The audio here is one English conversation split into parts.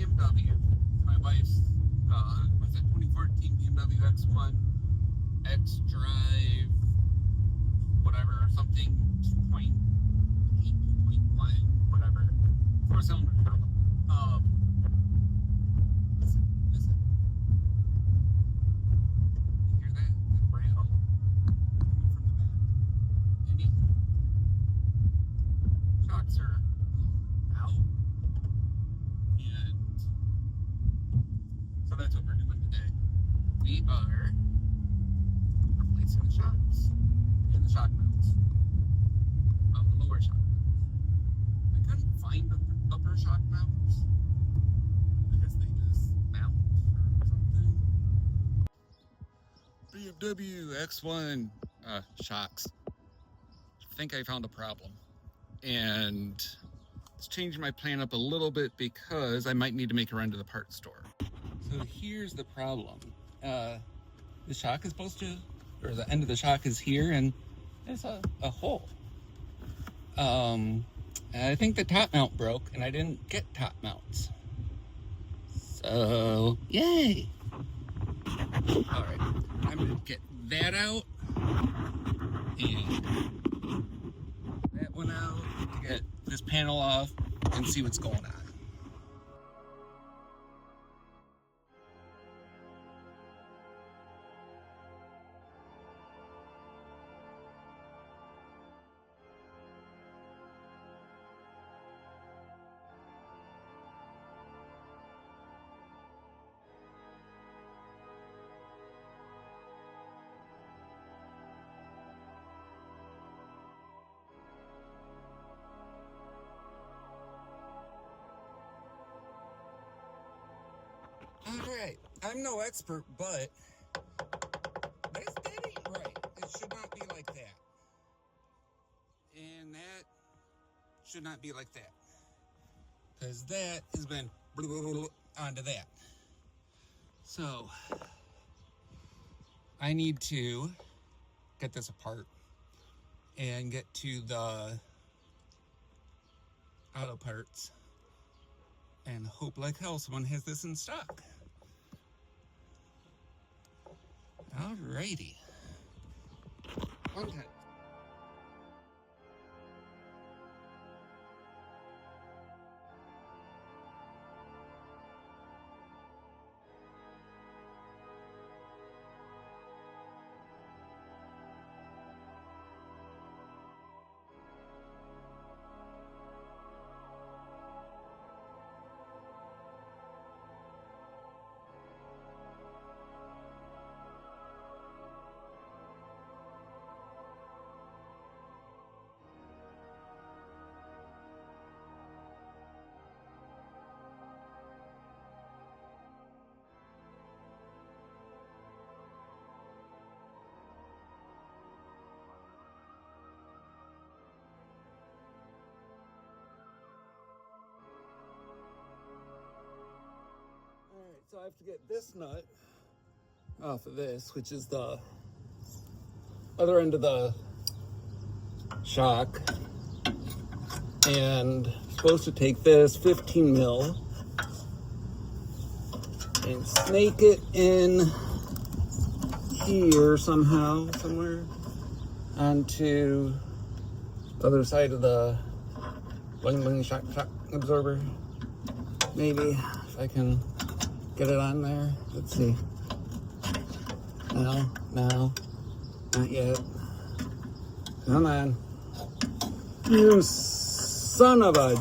BMW. My wife's, was it 2014 BMW X1, X-Drive, whatever, something 2.8, 2.1, whatever. 4-cylinder turbo. Listen. You hear that? That rattle coming from the back. Anyhow, shocks are out. And so that's what we're doing today. We are replacing the shocks and the shock mounts of the lower shock mounts. I couldn't find the upper shock mounts. I guess they just mount or something. BMW X1 shocks. I think I found a problem. And it's changing my plan up a little bit because I might need to make a run to the parts store. So here's the problem. The shock is supposed to, or the end of the shock is here, and there's a hole. I think the top mount broke, and I didn't get top mounts. So, yay! Alright, I'm gonna get that out, and that one out, to get this panel off, and see what's going on. Alright, I'm no expert, but that ain't right. It should not be like that. And that should not be like that. Because that has been onto that. So, I need to get this apart and get to the auto parts and hope like hell someone has this in stock. Alrighty. One time. So I have to get this nut off of this, which is the other end of the shock, and I'm supposed to take this 15 mil and snake it in here somehow, somewhere onto the other side of the bling shock absorber. Maybe if I can get it on there. Let's see. No, not yet. Come on. You son of a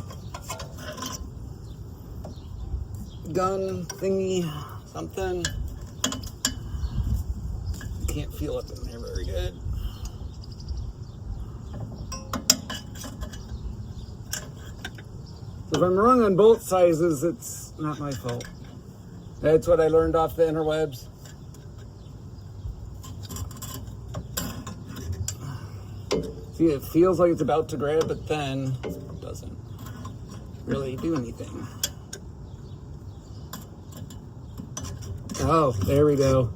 gun thingy, something. Can't feel it in there very good. So if I'm wrong on both sizes, it's not my fault. That's what I learned off the interwebs. See, it feels like it's about to grab, but then it doesn't really do anything. Oh, there we go.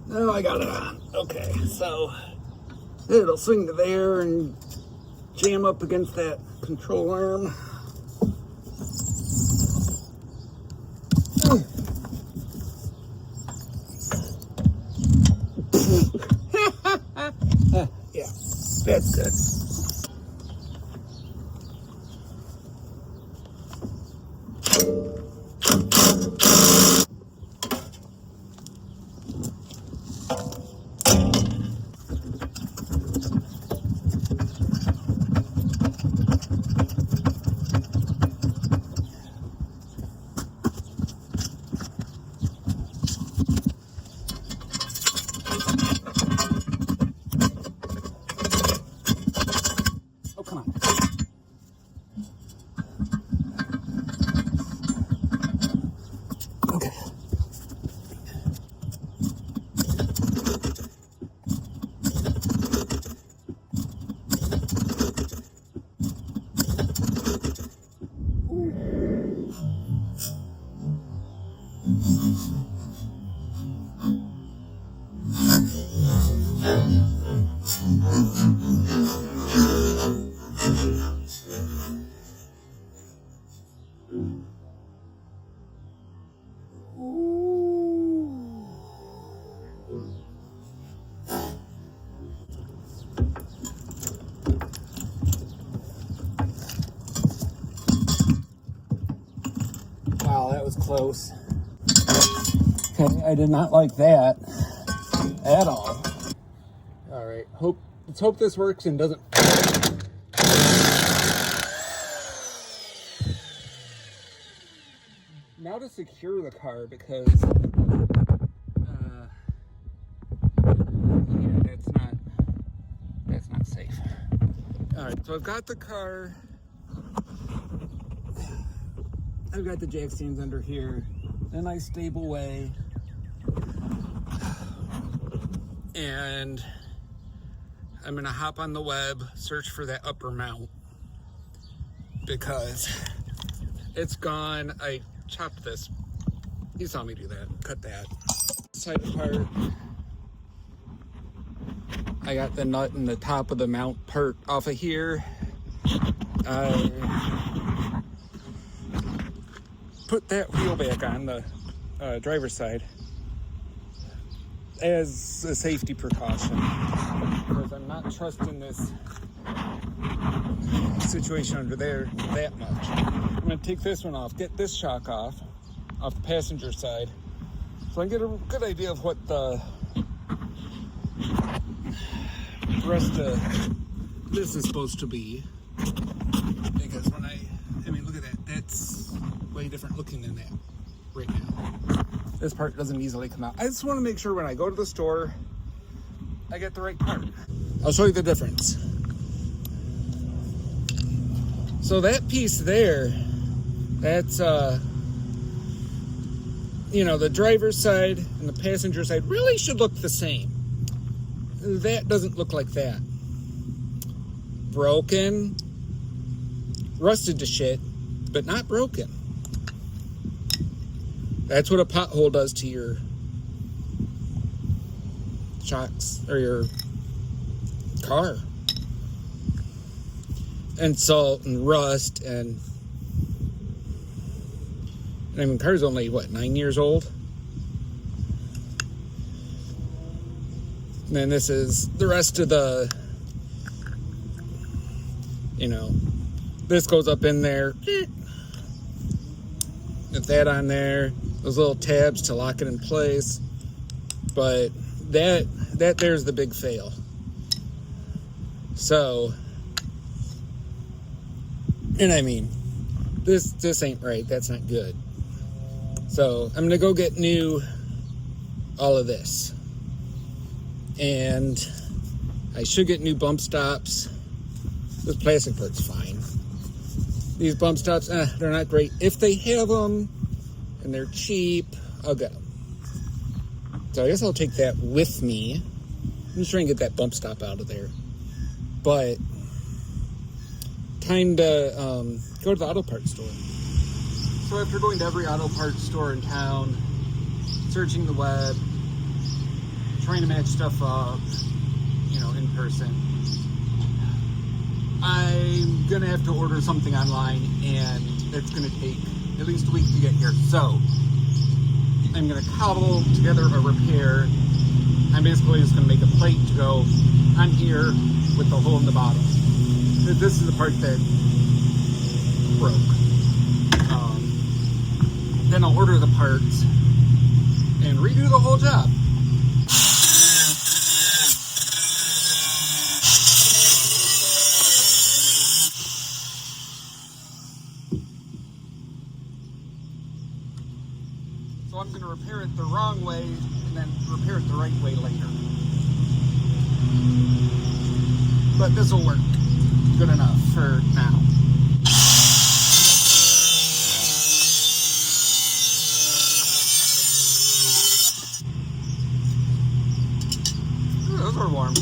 Oh, I got it on. Okay, so it'll swing to there and jam up against that control arm. That's good. Oh, come on. Okay. Wow, that was close. Okay, I did not like that at all. All right, let's hope this works and doesn't. Now to secure the car, because yeah, that's not safe. All right, so I've got the car. I've got the jack stands under here in a nice stable way, and I'm gonna hop on the web, search for that upper mount, because it's gone. I chopped this. You saw me do that. Cut that side apart. I got the nut in the top of the mount part off of here. I put that wheel back on the driver's side as a safety precaution, because I'm not trusting this situation under there that much. I'm going to take this one off, get this shock off the passenger side, so I can get a good idea of what the rest of this is supposed to be. Because when I mean, look at that. That's way different looking than that right now. This part doesn't easily come out. I just want to make sure when I go to the store, I get the right part. I'll show you the difference. So that piece there, that's, the driver's side and the passenger side really should look the same. That doesn't look like that. Broken, rusted to shit, but not broken. That's what a pothole does to your shocks or your car. And salt and rust and I mean, car's only, 9 years old? And then this is the rest of the, this goes up in there. Get that on there. Those little tabs to lock it in place. But that there's the big fail. So, and I mean, this ain't right. That's not good. So I'm gonna go get all of this. And I should get new bump stops. This plastic part's fine. These bump stops, they're not great. If they have them and they're cheap, I'll get them. So I guess I'll take that with me. I'm just trying to get that bump stop out of there. But time to go to the auto parts store. So after going to every auto parts store in town, searching the web, trying to match stuff up, in person, I'm gonna have to order something online, and it's gonna take at least a week to get here. So I'm gonna cobble together a repair I'm basically just going to make a plate to go on here with the hole in the bottom. This is the part that broke. Then I'll order the parts and redo the whole job. So I'm going to repair it the wrong way and then repair it the right way later. But this will work good enough for now. Ooh, those are warm.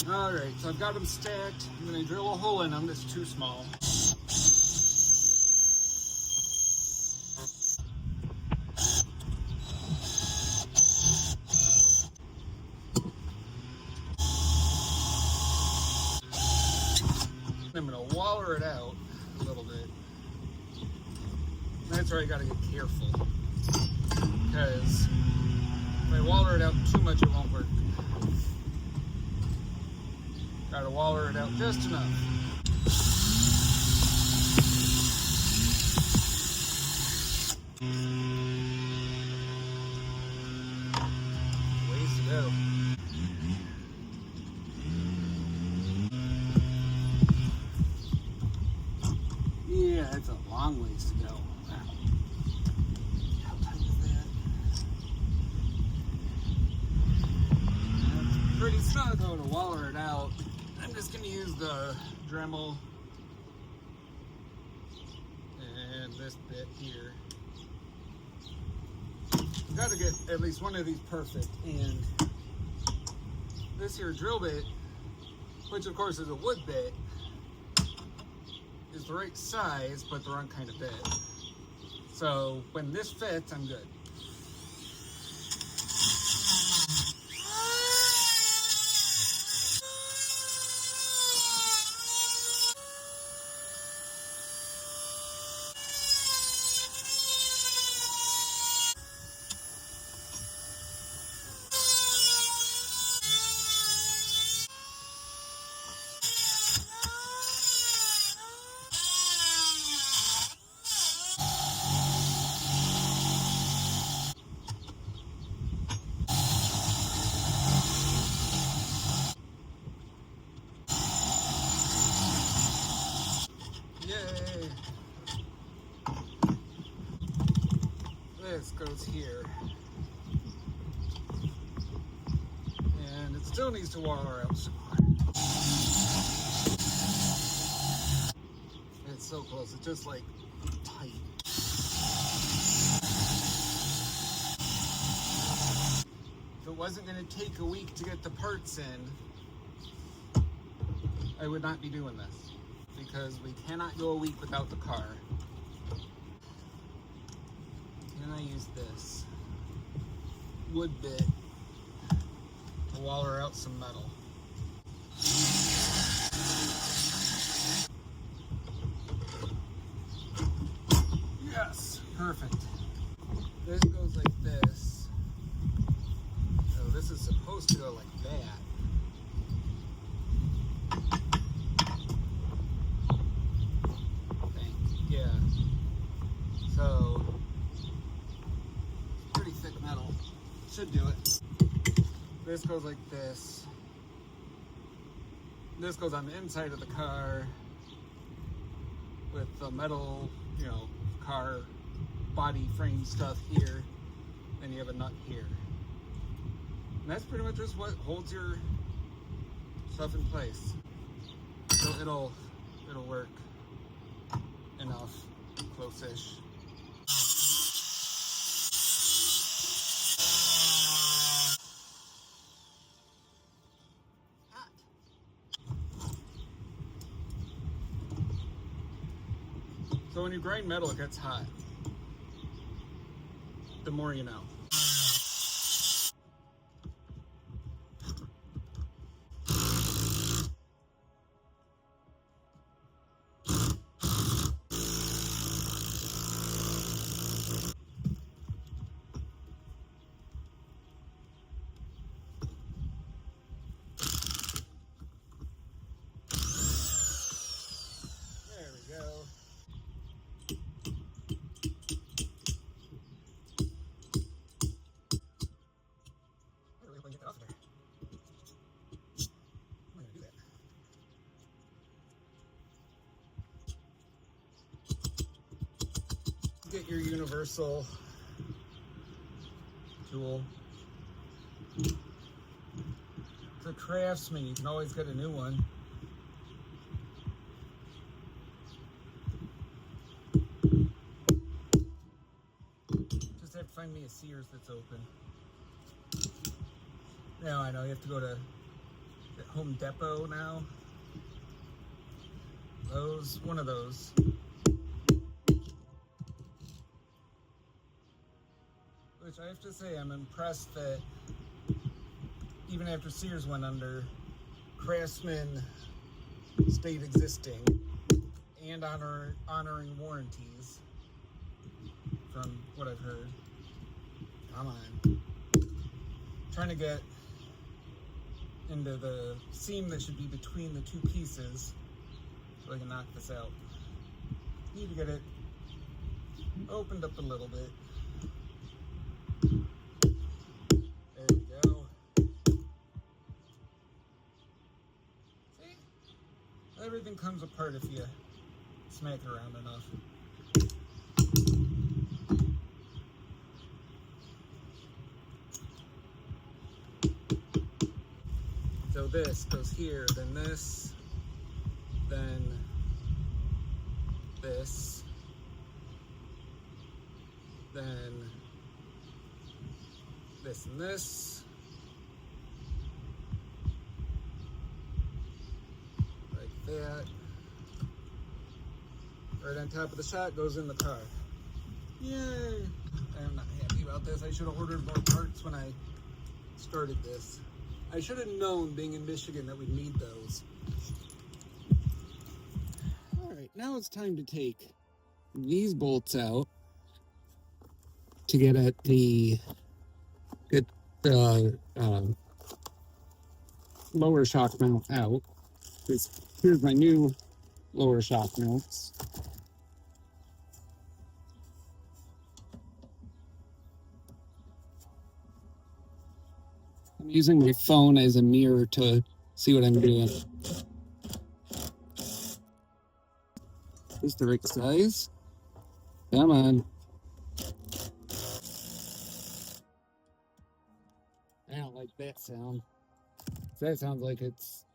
Alright, so I've got them stacked. I'm going to drill a hole in them that's too small. I'm going to waller it out a little bit. That's where I got to get careful, because if I waller it out too much, it won't work. Got to waller it out just enough. Ways to go. Yeah, it's a long ways to go. Wow. How tight is that? That's pretty snug though to waller it out. I'm just going to use the Dremel and this bit here. I've got to get at least one of these perfect, and this here drill bit, which of course is a wood bit, is the right size but the wrong kind of bit. So when this fits, I'm good. Yay! This goes here. And it still needs to waller out some more. It's so close, it's just like tight. If it wasn't going to take a week to get the parts in, I would not be doing this, because we cannot go a week without the car. Can I use this wood bit to waller out some metal? Yes, perfect. This goes like this. So this is supposed to go like that. Yeah. So, pretty thick metal. Should do it. This goes like this. This goes on the inside of the car with the metal, car body frame stuff here. Then you have a nut here. And that's pretty much just what holds your stuff in place. So it'll work enough, close-ish. Hot. So when you grind metal, it gets hot. The more you know. your universal tool. It's a Craftsman, you can always get a new one. Just have to find me a Sears that's open. Now I know you have to go to Home Depot now. One of those. Which I have to say, I'm impressed that even after Sears went under, Craftsman stayed existing and honoring warranties, from what I've heard. Come on. Trying to get into the seam that should be between the two pieces so I can knock this out. Need to get it opened up a little bit. There we go. See? Everything comes apart if you smack it around enough. So this goes here, then this, then this, then this and this, like that. Right on top of the shot goes in the car. Yay! I'm not happy about this. I should have ordered more parts when I started this. I should have known, being in Michigan, that we'd need those. Alright, now it's time to take these bolts out to get at the lower shock mount out. Here's my new lower shock mounts. I'm using my phone as a mirror to see what I'm doing. Is this the right size? Come on. I don't like that sound. That sounds like it's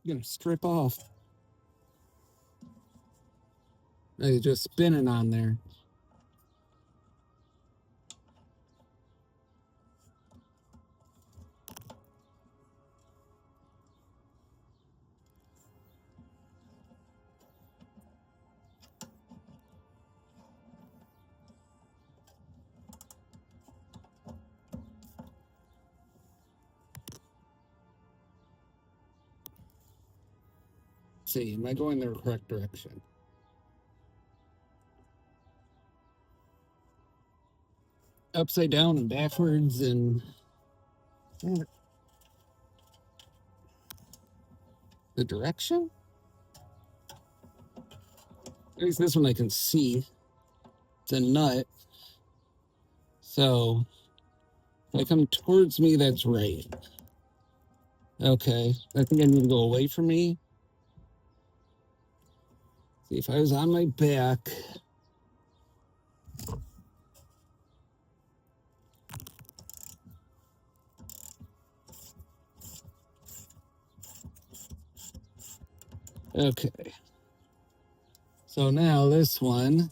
gonna strip off. It's just spinning on there. See, am I going the correct direction? Upside down and backwards and the direction? At least this one I can see. It's a nut. So if I come towards me, that's right. Okay, I think I need to go away from me. See, if I was on my back. Okay. So now this one.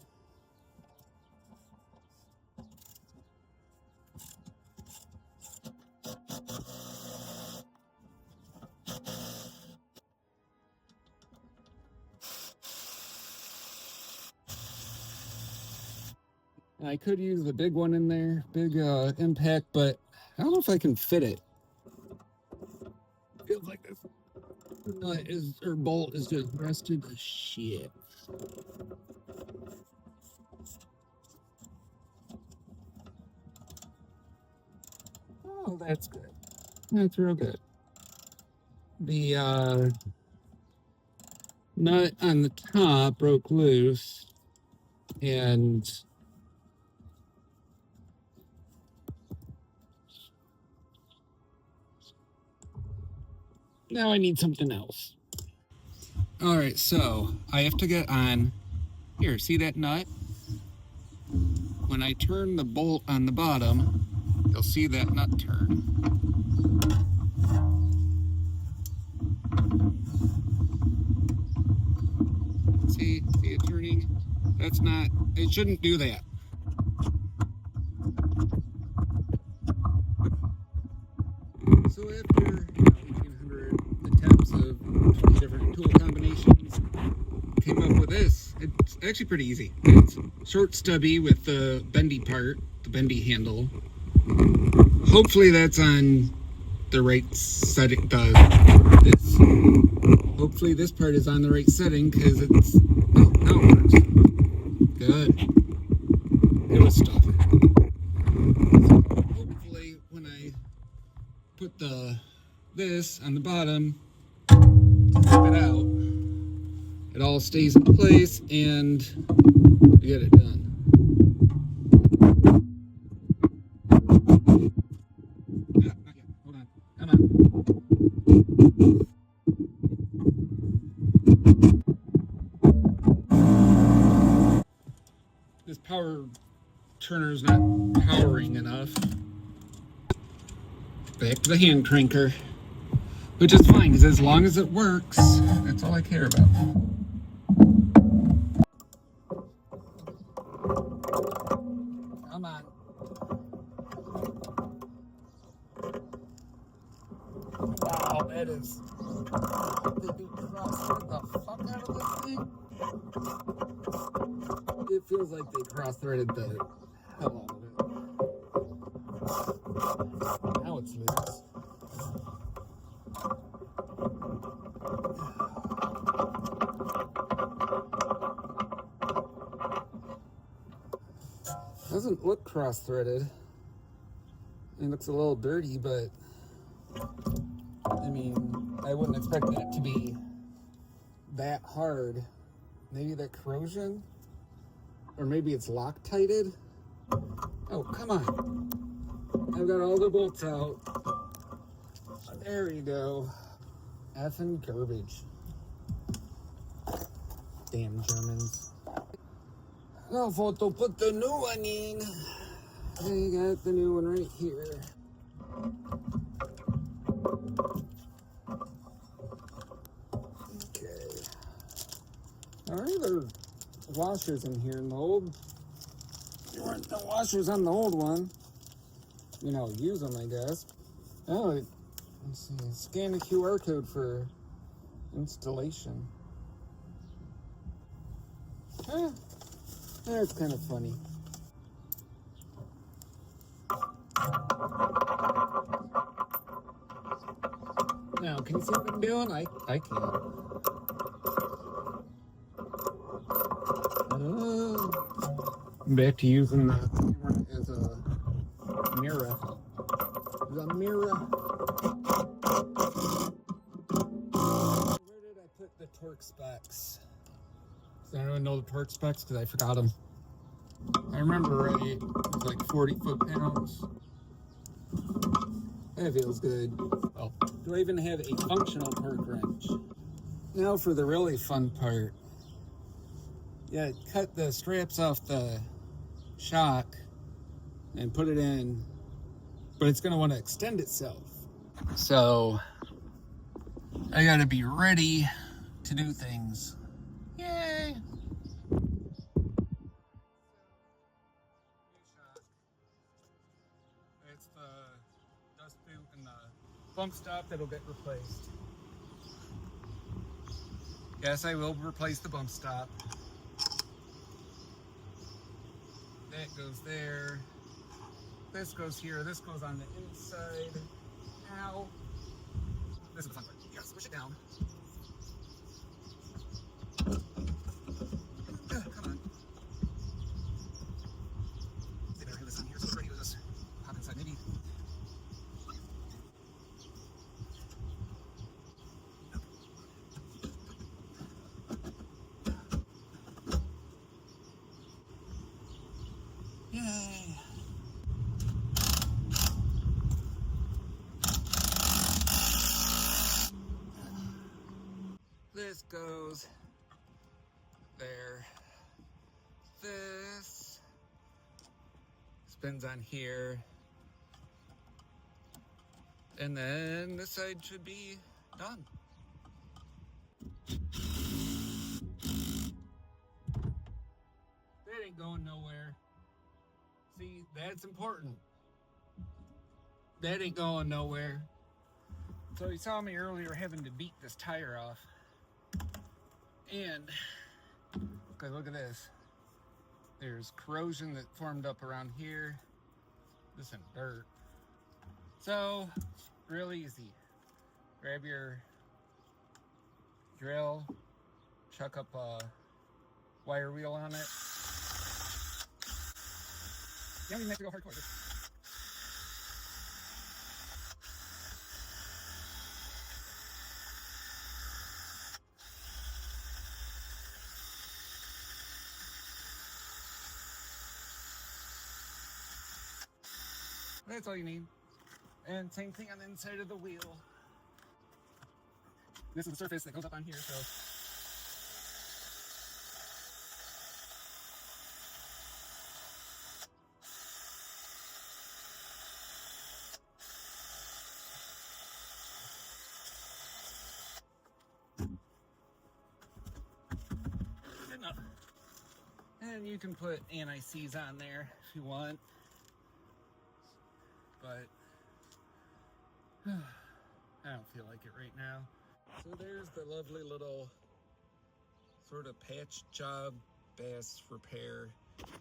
I could use the big one in there, big impact, but I don't know if I can fit it. Feels like this nut or bolt is just rusted to shit. Oh, that's good. That's real good. The nut on the top broke loose, and now I need something else. All right, so I have to get on here. See that nut? when I turn the bolt on the bottom, you'll see that nut turn. See it turning? That's not, it shouldn't do that. So after 1,800 attempts of 20 different tool combinations, came up with this. It's actually pretty easy. It's short stubby with the bendy part, the bendy handle. Hopefully that's on the right setting. Hopefully this part is on the right setting because it's, oh, now it works. Good. It was stuck. So hopefully when I put this on the bottom, flip it out, it all stays in place and we get it done. Not yet. Hold on. Come on. This power turner is not powering enough. Back to the hand cranker, which is fine because as long as it works, that's all I care about. Come on. Wow, that is. They do cross-thread the fuck out of this thing. It feels like they cross-threaded the hell out of it. Now it's loose. Doesn't look cross-threaded. It looks a little dirty, but I mean, I wouldn't expect that to be that hard. Maybe that corrosion? Or maybe it's Loctited? Oh, come on. I've got all the bolts out. There you go. Effing garbage. Damn Germans. Oh, photo, put the new one in. They got the new one right here. Okay. Alright, there are washers in here in the old. There weren't no washers on the old one. You know, use them, I guess. Oh, let's see. Scan the QR code for installation. Huh. That's kind of funny. Now, can you see what I'm doing? I can't. I'm back to using the camera as a mirror. The mirror. Where did I put the torque specs? Does anyone know the torque specs? Because I forgot them. I remember right, it was like 40 foot-pounds. That feels good. Oh, do I even have a functional torque wrench? Now for the really fun part. Yeah, cut the straps off the shock and put it in, but it's going to want to extend itself. So I got to be ready to do things. Yay! It's the dust boot and the bump stop that'll get replaced. Yes, I will replace the bump stop. That goes there. This goes here. This goes on the inside. Ow. This is the fun part. You gotta squish it down. Come on. They better have this on here so it's ready to just hop inside. Maybe. Yay. This goes there. This spins on here. And then this side should be done. That ain't going nowhere. See, that's important. That ain't going nowhere. So you saw me earlier having to beat this tire off. And, okay, look at this. There's corrosion that formed up around here. This isn't dirt. So, real easy. Grab your drill, chuck up a wire wheel on it. You don't even have to go hardcore. That's all you need. And same thing on the inside of the wheel. This is the surface that goes up on here, so. Good enough. And you can put anti-seize on there if you want. But I don't feel like it right now. So there's the lovely little sort of patch job bass repair.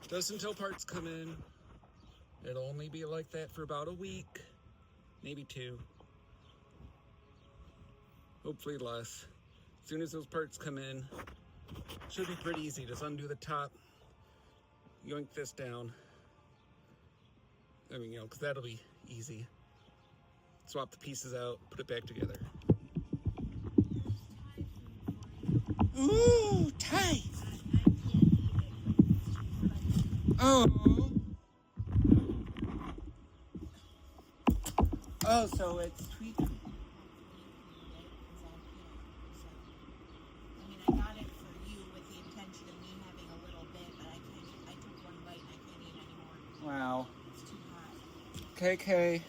Just until parts come in. It'll only be like that for about a week, maybe 2. Hopefully less. As soon as those parts come in, should be pretty easy. Just undo the top, yoink this down. I mean, you know, because that'll be easy. Swap the pieces out, put it back together. Ooh, tight! Oh. Oh, so it's tweaked. I mean, I got it for you with the intention of me having a little bit, but I took one bite and I can't eat anymore. Wow. It's too hot. KK.